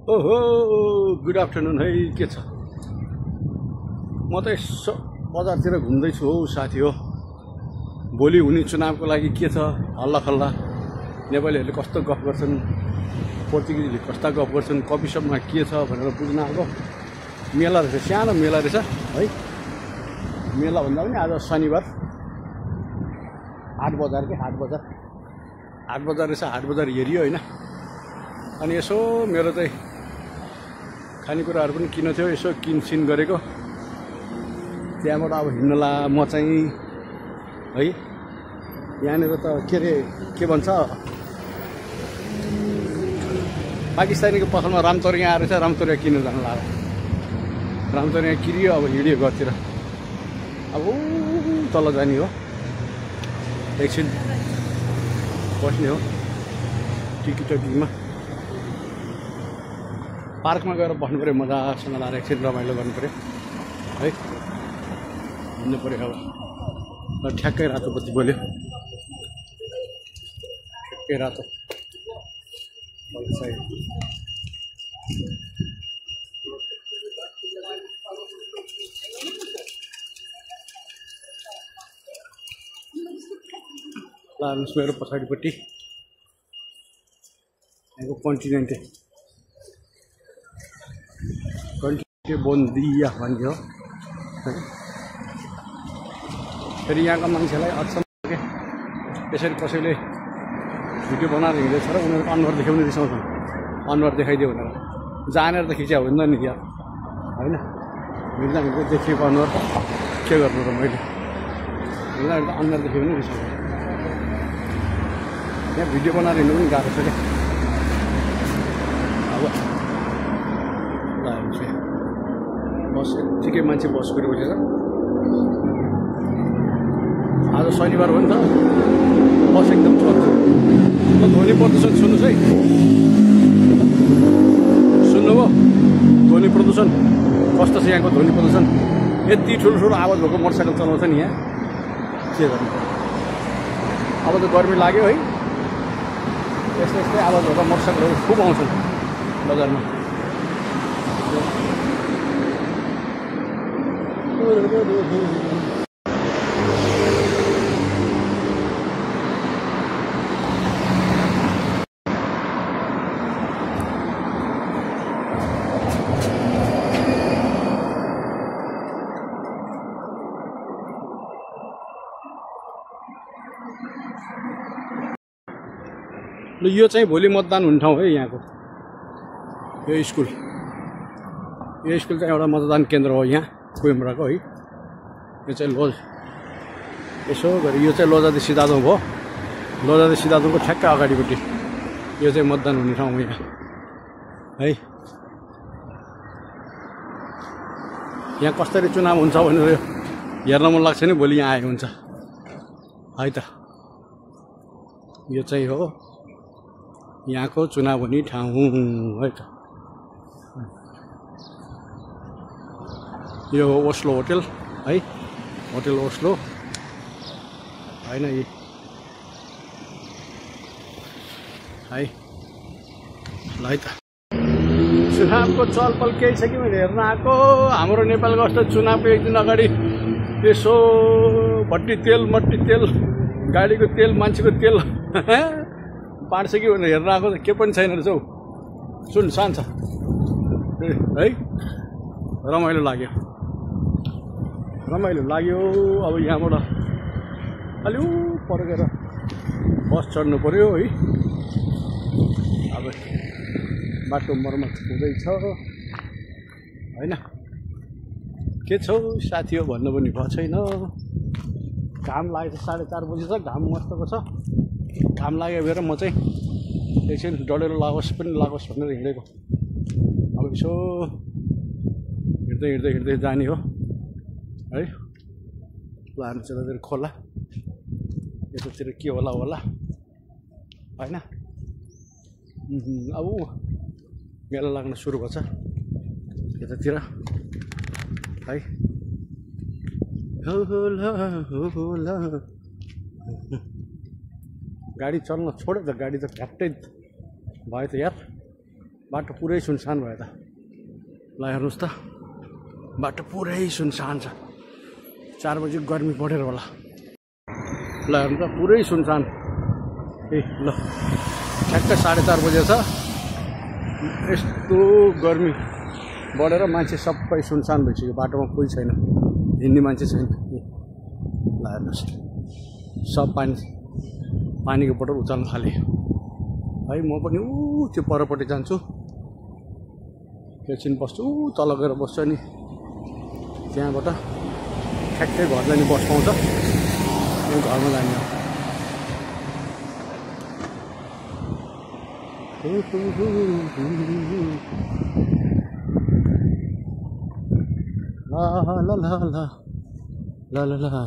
ओहो good afternoon है के छ म त यसो बजारतिर घुम्दैछु हौ साथी हो। भोलि हुने चुनावको लागि के छ हल्ला खल्ला, नेपालीहरूले कस्तो गफ गर्छन्, पोर्चुगिजले कस्ता गफ गर्छन्, कफी सपमा के छ भनेर बुझ्न आएको। मेला रहेछ, सानो मेला रहेछ है। मेला भन्दा पनि आज शनिबार हाट बजार के हाट बजार रहेछ। हाट बजार हेरियो होइन। अनि यसो मेरो चाहिँ खानेकुराहरू पनि किन्नु थियो, यसो किनसिन गरेको। त्यहाँबाट अब हिँड्नला म चाहिँ है। यहाँनिर त के अरे के भन्छ पाकिस्तानीको पसलमा रामतोरिया आएर चाहिँ रामतोरिया किन्नु जानु लाग्यो। रामतोरिया किरियो, अब हिँड्यो घरतिर। अब तल जाने हो, एकछिन बस्ने हो टिकीमा। पार्कमा गएर बस्नु पऱ्यो, मजासँग लाएर एकछिन रमाइलो गर्नु पऱ्यो है। हिँड्नु पऱ्यो। अब ठ्याक्कै रातो बत्ती बोल्यो, ठ्याक्कै रातो। लानुहोस् मेरो पछाडिपट्टि यहाँको कन्टिनेन्ट बोन्दिया भन्ने हो। फेरि यहाँका मान्छेलाई अचम्म के यसरी कसैले भिडियो बनाएर हिँडेछ र उनीहरूको अनुहार देखाउने रिसाउँछन्। अनुहार देखाइदियो भनेर जानेर त खिच्या हुँदैन नि यार होइन। हिँड्दा हिँड्दै देखिएको अनुहार के गर्नु र मैले। हिँड्दा हिँड्दा अनुहार देखेको पनि रिसाउँछ। यहाँ भिडियो बनाएर हिँड्नु पनि गाह्रो छ क्या। अब बस यत्तिकै मान्छे बस गरेपछि छ। आज शनिबार हो नि त, बस एकदम चल्छ। ल ध्वनि प्रदूषण सुन्नुहोस् है, सुन्नुभयो? ध्वनि प्रदूषण कस्तो छ यहाँको ध्वनि प्रदूषण। यति ठुलो आवाज भएको मोटरसाइकल चलाउँछ नि यहाँ, के गर्नु। अब त गर्मी लाग्यो है, यस्तै आवाज भएको मोटरसाइकलहरू खुब आउँछन् बजारमा। ल यो चाहिँ भोलि मतदान हुने ठाउँ है यहाँको। यो स्कुल चाहिँ एउटा मतदान केन्द्र हो यहाँ कोइम्बराको है। यो चाहिँ लोज यसो गरी यो चाहिँ लोजादी सिधादोङ हो। लोजादी सिधादोङको ठ्याक्कै अगाडिपट्टि यो चाहिँ मतदान हुने ठाउँ हो यहाँ है। यहाँ कसरी चुनाव हुन्छ भनेर हेर्न मन लाग्छ नि, भोलि यहाँ आएको हुन्छ है त। यो चाहिँ हो यहाँको चुनाव हुने ठाउँ है त। यो ओस्लो होटल है, होटल ओस्लो होइन है। ल है त चुनावको चलपल केही छ कि मैले हेर्न आएको। हाम्रो नेपालको जस्तो चुनावको एक दिन अगाडि यसो भट्टी तेल मट्टी तेल, गाडीको तेल, मान्छेको तेल बाँड्छ कि भनेर हेर्न आएको। के पनि छैन रहेछ हौ, सुनसान छ है। रमाइलो लाग्यो। अब यहाँबाट अलि पर गएर बस चढ्नु पऱ्यो है। अब बाटो मर्मत हुँदैछ होइन। के छौ साथी हो भन्नु पनि भएको छैन। घाम लागेको छ, 4:30 बजी छ। घाम मस्तको छ। घाम लाग्यो भएर म चाहिँ एकछिन डढेर लागोस् भनेर हिँडेको। अब यसो हिँड्दै जाने हो है। लानु चाहिँ खोला यतातिर के होला होइन। अब मेला लाग्न सुरु भएछ यतातिर है। होला गाडी चल्न छोड्यो त, गाडी त घ्याप्टै भयो त यार। बाटो पुरै सुनसान भयो त ल हेर्नुहोस् त बाटो पुरै सुनसान छ 4 बजे गर्मी बढेर होला ल हेर्नु त पुरै सुनसान ए ल ठ्याक्कै 4:30 बजे छ यस्तो गर्मी बढेर मान्छे सबै सुनसान भइसक्यो बाटोमा कोही छैन हिँड्ने मान्छे छैन ल हेर्नुहोस् सब पानीको बोतल उचाल्न थाले है म पनि त्यो परपट्टि जान्छु एकछिन बस्छु तल गएर बस्छु अनि त्यहाँबाट ठ्याक्कै घर जाने बस पाउँछ अनि घरमा जाने ला ला ला ला ला ला ला